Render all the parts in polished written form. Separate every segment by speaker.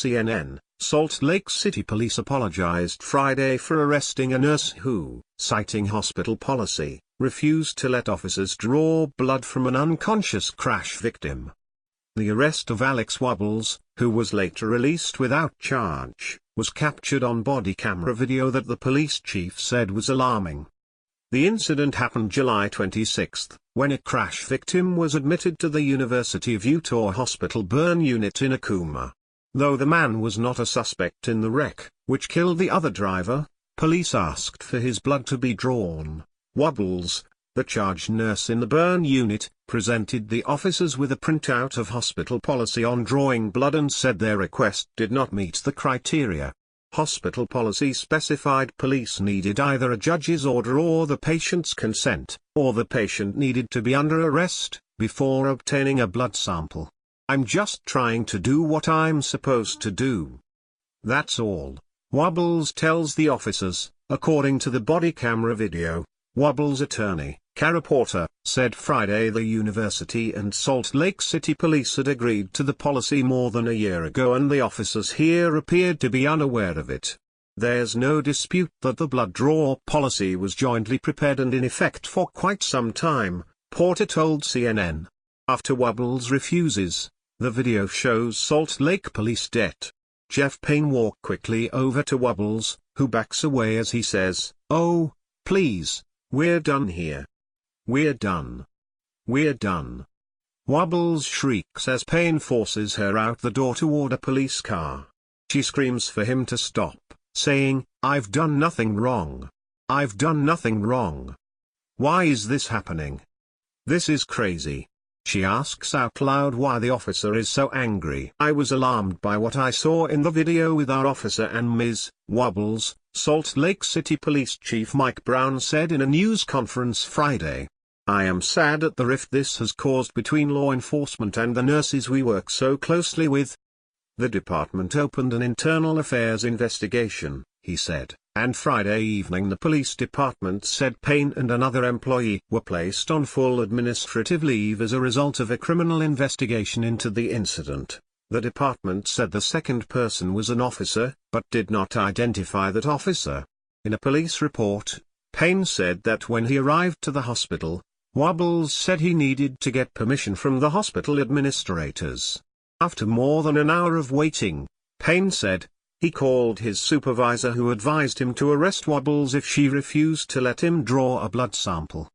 Speaker 1: CNN, Salt Lake City police apologized Friday for arresting a nurse who, citing hospital policy, refused to let officers draw blood from an unconscious crash victim. The arrest of Alex Wobbles, who was later released without charge, was captured on body camera video that the police chief said was alarming. The incident happened July 26, when a crash victim was admitted to the University of Utah Hospital burn unit in a coma. Though the man was not a suspect in the wreck, which killed the other driver, police asked for his blood to be drawn. Wobbles, the charge nurse in the burn unit, presented the officers with a printout of hospital policy on drawing blood and said their request did not meet the criteria. Hospital policy specified police needed either a judge's order or the patient's consent, or the patient needed to be under arrest, before obtaining a blood sample. "I'm just trying to do what I'm supposed to do. That's all," Wobbles tells the officers, according to the body camera video. Wobbles' attorney, Cara Porter, said Friday the University and Salt Lake City police had agreed to the policy more than a year ago and the officers here appeared to be unaware of it. "There's no dispute that the blood draw policy was jointly prepared and in effect for quite some time," Porter told CNN. After Wobbles refuses, the video shows Salt Lake Police Det. Jeff Payne walk quickly over to Wobbles, who backs away as he says, "Oh, please, we're done here. We're done. We're done." Wobbles shrieks as Payne forces her out the door toward a police car. She screams for him to stop, saying, "I've done nothing wrong. I've done nothing wrong. Why is this happening? This is crazy." She asks out loud why the officer is so angry. "I was alarmed by what I saw in the video with our officer and Ms. Wobbles," Salt Lake City Police Chief Mike Brown said in a news conference Friday. "I am sad at the rift this has caused between law enforcement and the nurses we work so closely with." The department opened an internal affairs investigation, he said, and Friday evening the police department said Payne and another employee were placed on full administrative leave as a result of a criminal investigation into the incident. The department said the second person was an officer, but did not identify that officer. In a police report, Payne said that when he arrived to the hospital, Wobbles said he needed to get permission from the hospital administrators. After more than an hour of waiting, Payne said, he called his supervisor who advised him to arrest Wobbles if she refused to let him draw a blood sample.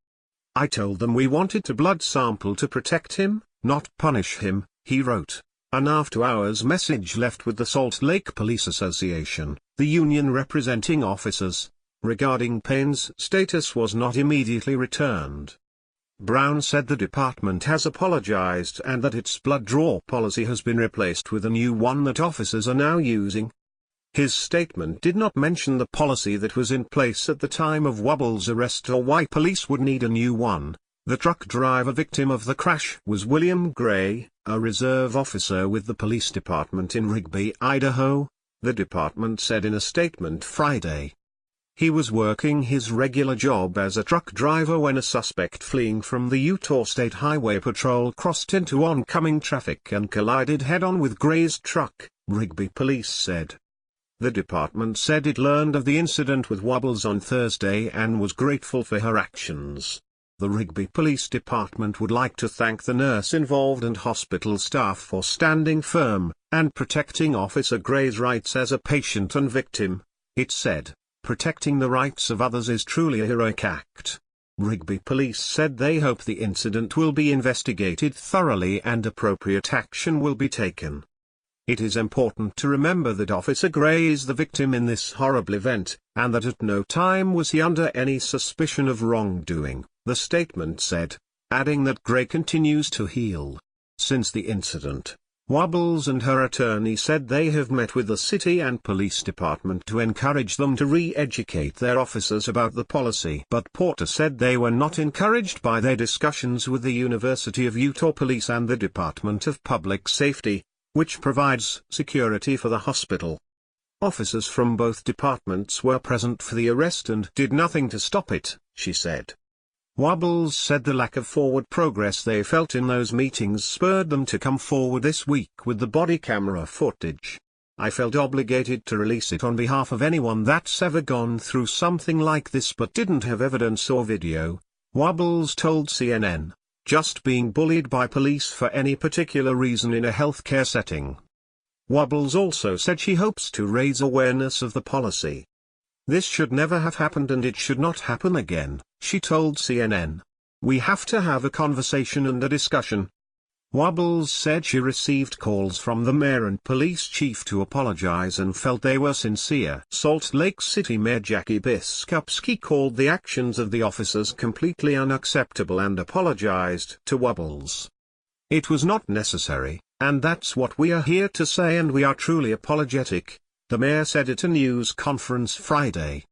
Speaker 1: "I told them we wanted a blood sample to protect him, not punish him," he wrote. An after-hours message left with the Salt Lake Police Association, the union representing officers, regarding Payne's status was not immediately returned. Brown said the department has apologized and that its blood draw policy has been replaced with a new one that officers are now using. His statement did not mention the policy that was in place at the time of Wobbles' arrest or why police would need a new one. The truck driver victim of the crash was William Gray, a reserve officer with the police department in Rigby, Idaho, the department said in a statement Friday. He was working his regular job as a truck driver when a suspect fleeing from the Utah State Highway Patrol crossed into oncoming traffic and collided head-on with Gray's truck, Rigby police said. The department said it learned of the incident with Wobbles on Thursday and was grateful for her actions. The Rigby Police Department would like to thank the nurse involved and hospital staff for standing firm and protecting Officer Gray's rights as a patient and victim, it said. Protecting the rights of others is truly a heroic act. Rigby Police said they hope the incident will be investigated thoroughly and appropriate action will be taken. It is important to remember that Officer Gray is the victim in this horrible event, and that at no time was he under any suspicion of wrongdoing, the statement said, adding that Gray continues to heal. Since the incident, Wobbles and her attorney said they have met with the city and police department to encourage them to re-educate their officers about the policy. But Porter said they were not encouraged by their discussions with the University of Utah Police and the Department of Public Safety, which provides security for the hospital. Officers from both departments were present for the arrest and did nothing to stop it, she said. Wobbles said the lack of forward progress they felt in those meetings spurred them to come forward this week with the body camera footage. I felt obligated to release it on behalf of anyone that's ever gone through something like this but didn't have evidence or video," Wobbles told CNN. "Just being bullied by police for any particular reason in a healthcare setting." Wobbles also said she hopes to raise awareness of the policy. "This should never have happened and it should not happen again," she told CNN. "We have to have a conversation and a discussion." Wobbles said she received calls from the mayor and police chief to apologize and felt they were sincere. Salt Lake City Mayor Jackie Biskupski called the actions of the officers completely unacceptable and apologized to Wobbles. "It was not necessary, and that's what we are here to say, and we are truly apologetic," the mayor said at a news conference Friday.